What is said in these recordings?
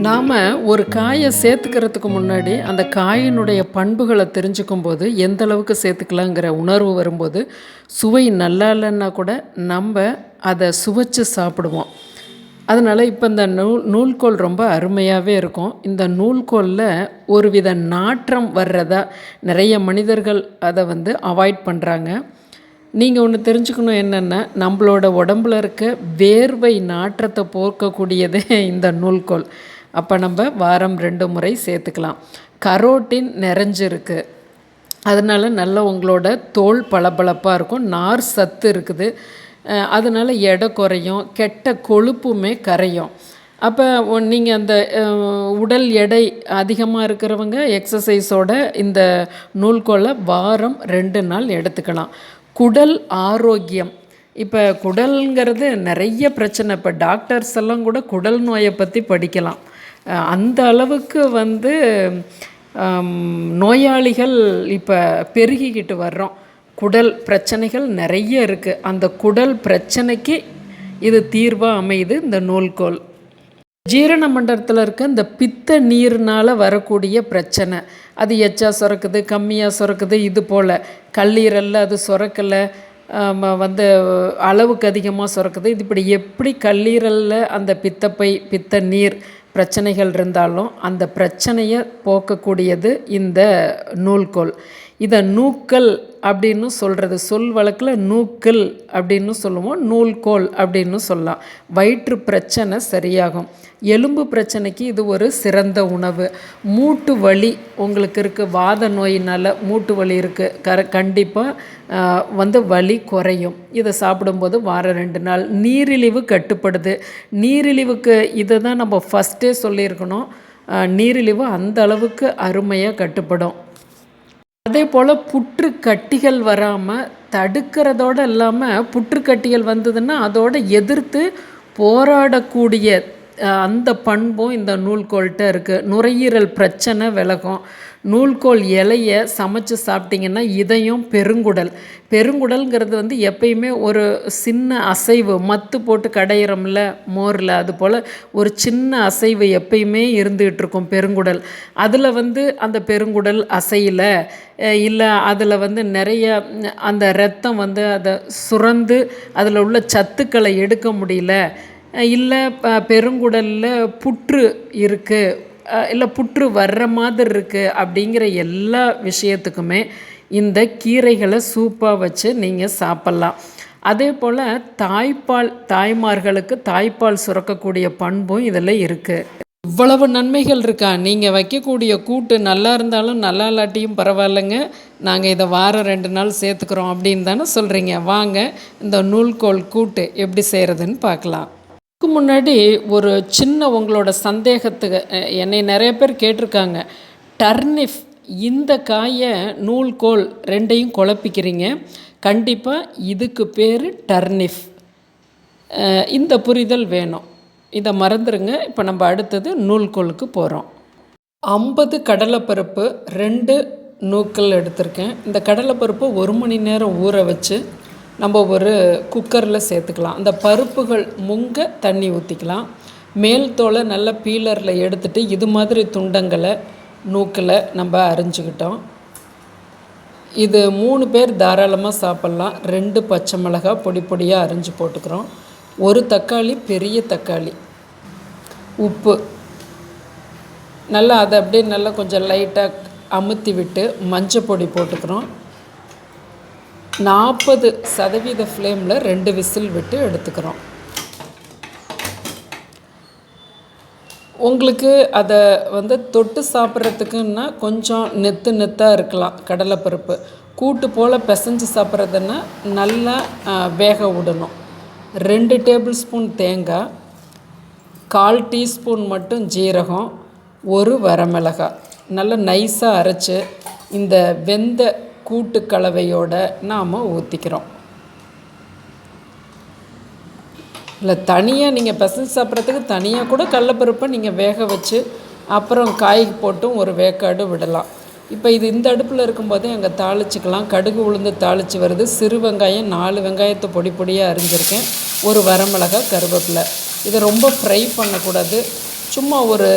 நாம் ஒரு காயை சேர்த்துக்கிறதுக்கு முன்னாடி அந்த காயினுடைய பண்புகளை தெரிஞ்சுக்கும் போது எந்த அளவுக்கு சேர்த்துக்கலாங்கிற உணர்வு வரும்போது சுவை நல்லா இல்லைன்னா கூட நம்ம அதை சுவைச்சு சாப்பிடுவோம். அதனால் இப்போ இந்த நூல்கோல் ரொம்ப அருமையாகவே இருக்கும். இந்த நூல்கோலில் ஒரு வித நாற்றம் வர்றதா நிறைய மனிதர்கள் அதை அவாய்ட் பண்ணுறாங்க. நீங்கள் ஒன்று தெரிஞ்சுக்கணும், என்னென்னா நம்மளோட உடம்புல இருக்க வேர்வை நாற்றத்தை போக்கக்கூடியதே இந்த நூல்கோல். அப்போ நம்ம வாரம் 2 முறை சேர்த்துக்கலாம். கரோட்டின் நிறைஞ்சிருக்கு, அதனால் நல்ல உங்களோட தோல் பளபளப்பாக இருக்கும். நார் சத்து இருக்குது, அதனால் எடை குறையும், கெட்ட கொழுப்புமே கரையும். அப்போ நீங்கள் அந்த உடல் எடை அதிகமாக இருக்கிறவங்க எக்ஸசைஸோட இந்த நூல்கோலை வாரம் 2 நாள் எடுத்துக்கலாம். குடல் ஆரோக்கியம். இப்போ குடல்ங்கிறது நிறைய பிரச்சனை. இப்போ டாக்டர்ஸ் எல்லாம் கூட குடல் நோயை பற்றி படிக்கலாம். அந்த அளவுக்கு நோயாளிகள் இப்போ பெருகிக்கிட்டு வர்றோம். குடல் பிரச்சனைகள் நிறைய இருக்குது. அந்த குடல் பிரச்சனைக்கு இது தீர்வாக அமையுது இந்த நூல்கோல். ஜீரண மண்டலத்தில் இருக்க இந்த பித்த நீர்னால் வரக்கூடிய பிரச்சனை, அது எச்சா சுரக்குது, கம்மியாக சுரக்குது, இது போல் கல்லீரலில் அது சுரக்கலை, அளவுக்கு அதிகமாக சுரக்குது. இது இப்படி எப்படி கல்லீரலில் அந்த பித்தப்பை பித்த நீர் பிரச்சனைகள் இருந்தாலும் அந்த பிரச்சனையை போக்கக்கூடியது இந்த நூல்கோல். இதை நூக்கல் அப்படின்னு சொல்கிறது, சொல் வழக்கில் நூக்கல் அப்படின்னு சொல்லுவோம், நூல்கோல் அப்படின்னு சொல்லலாம். வயிற்று பிரச்சனை சரியாகும். எலும்பு பிரச்சனைக்கு இது ஒரு சிறந்த உணவு. மூட்டு வலி உங்களுக்கு இருக்குது, வாத நோயினால் மூட்டு வலி இருக்குது, கண்டிப்பாக வலி குறையும். இதை சாப்பிடும்போது வாரம் 2 நாள். நீரிழிவு கட்டுப்படுது. நீரிழிவுக்கு இதை தான் நம்ம ஃபஸ்ட்டே சொல்லியிருக்கணும். நீரிழிவு அந்த அளவுக்கு அருமையாக கட்டுப்படும். அதே போல் புற்றுக்கட்டிகள் வராமல் தடுக்கிறதோடு இல்லாமல், புற்றுக்கட்டிகள் வந்ததுன்னா அதோடு எதிர்த்து போராடக்கூடிய அந்த பண்பும் இந்த நூல்கோல்கிட்ட இருக்குது. நுரையீரல் பிரச்சனை விலகும். நூல்கோல் இலையை சமைச்சு சாப்பிட்டிங்கன்னா இதயம் பெருங்குடல்ங்கிறது எப்பயுமே ஒரு சின்ன அசைவு, மத்து போட்டு கடையிறோம்ல மோரில், அதுபோல் ஒரு சின்ன அசைவு எப்பயுமே இருந்துகிட்ருக்கும் பெருங்குடல். அதில் அந்த பெருங்குடல் அசையில் இல்லை, அதில் நிறைய அந்த இரத்தம் அதை சுரந்து அதில் உள்ள சத்துக்களை எடுக்க முடியல, இல்லை பெருங்குடலில் புற்று இருக்குது, இல்லை புற்று வர்ற மாதிரி இருக்குது, அப்படிங்கிற எல்லா விஷயத்துக்குமே இந்த கீரைகளை சூப்பாக வச்சு நீங்கள் சாப்பிட்லாம். அதே போல் தாய்மார்களுக்கு தாய்ப்பால் சுரக்கக்கூடிய பண்பும் இதில் இருக்குது. இவ்வளவு நன்மைகள் இருக்கா? நீங்கள் வைக்கக்கூடிய கூட்டு நல்லா இருந்தாலும் நல்லா இல்லாட்டியும் பரவாயில்லைங்க, நாங்கள் இதை வாரம் 2 நாள் சேர்த்துக்கிறோம் அப்படின்னு தானே சொல்கிறீங்க. வாங்க இந்த நூல்கோல் கூட்டு எப்படி செய்கிறதுன்னு பார்க்கலாம். அதுக்கு முன்னாடி ஒரு சின்ன உங்களோட சந்தேகத்துக்கு, என்னை நிறைய பேர் கேட்டிருக்காங்க, டர்னிப் இந்த காயை நூல்கோல் 2ஐயும் குழப்பிக்கிறீங்க. கண்டிப்பாக இதுக்கு பேர் டர்னிப். இந்த புரிதல் வேணும், இதை மறந்துடுங்க. இப்போ நம்ம அடுத்தது நூல்கோலுக்கு போகிறோம். 50 கடலைப்பருப்பு, 2 நூல்கோல் எடுத்திருக்கேன். இந்த கடலைப்பருப்பு 1 மணி நேரம் ஊற வச்சு நம்ம ஒரு குக்கரில் சேர்த்துக்கலாம். அந்த பருப்புகள் முங்க தண்ணி ஊற்றிக்கலாம். மேல் தோலை நல்லா பீலரில் எடுத்துகிட்டு இது மாதிரி துண்டங்களை நூக்கில் நம்ம அரிஞ்சுக்கிட்டோம். இது 3 பேர் தாராளமாக சாப்பிட்லாம். 2 பச்சை மிளகாய் பொடி பொடியாக அரிஞ்சு போட்டுக்கிறோம். 1 தக்காளி, பெரிய தக்காளி, உப்பு, நல்லா அதை அப்படியே நல்லா கொஞ்சம் லைட்டாக அமுத்தி விட்டு மஞ்சள் பொடி போட்டுக்கிறோம். 40% ஃப்ளேமில் 2 விசில் விட்டு எடுத்துக்கிறோம். உங்களுக்கு அதை தொட்டு சாப்பிட்றதுக்குன்னா கொஞ்சம் நெத்தாக இருக்கலாம். கடலைப்பருப்பு கூட்டு போல் பிசைஞ்சு சாப்பிட்றதுன்னா நல்லா வேக விடணும். 2 டேபிள் ஸ்பூன் தேங்காய், 1/4 டீஸ்பூன் மட்டும் ஜீரகம், 1 வரமிளகாய் நல்லா நைஸாக அரைச்சி இந்த வெந்த கூட்டு கலவையோடு நாம் ஊற்றிக்கிறோம். இல்லை தனியாக நீங்கள் பிசைஞ்சு சாப்பிட்றதுக்கு தனியாக கூட கடலைப்பருப்பை நீங்கள் வேக வச்சு அப்புறம் காய் போட்டும் ஒரு வேக்காடு விடலாம். இப்போ இது இந்த அடுப்பில் இருக்கும்போதே அங்கே தாளிச்சிக்கலாம். கடுகு உளுந்து தாளித்து வருது. சிறு வெங்காயம் 4 வெங்காயத்தை பொடி பொடியாக அரிஞ்சிருக்கேன். 1 வரமிளகாய், கருவேப்பிலை. இதை ரொம்ப ஃப்ரை பண்ணக்கூடாது, சும்மா ஒரு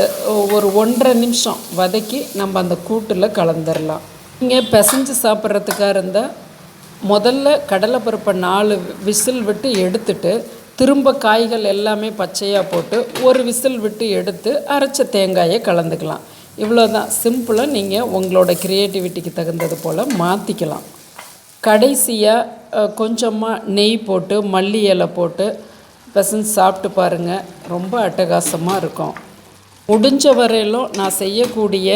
ஒரு 1.5 நிமிஷம் வதக்கி நம்ம அந்த கூட்டில் கலந்துடலாம். நீங்கள் பிசைஞ்சு சாப்பிட்றதுக்காக இருந்தால் முதல்ல கடலைப்பருப்பை 4 விசில் விட்டு எடுத்துட்டு திரும்ப காய்கள் எல்லாமே பச்சையாக போட்டு ஒரு விசில் விட்டு எடுத்து அரைச்ச தேங்காயை கலந்துக்கலாம். இவ்வளோ தான் சிம்பிளாக நீங்கள் உங்களோட க்ரியேட்டிவிட்டிக்கு தகுந்தது போல் மாற்றிக்கலாம். கடைசியாக கொஞ்சமாக நெய் போட்டு மல்லி இலை போட்டு பிசைஞ்சு சாப்பிட்டு பாருங்கள், ரொம்ப அட்டகாசமாக இருக்கும். முடிஞ்ச வரையிலும் நான் செய்யக்கூடிய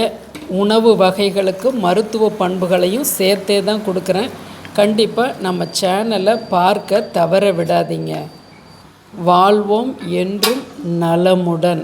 உணவு வகைகளுக்கு மருத்துவ பண்புகளையும் சேர்த்தே தான் கொடுக்குறேன். கண்டிப்பாக நம்ம சேனலை பார்க்க தவற விடாதீங்க. வாழ்வோம் என்றும் நலமுடன்.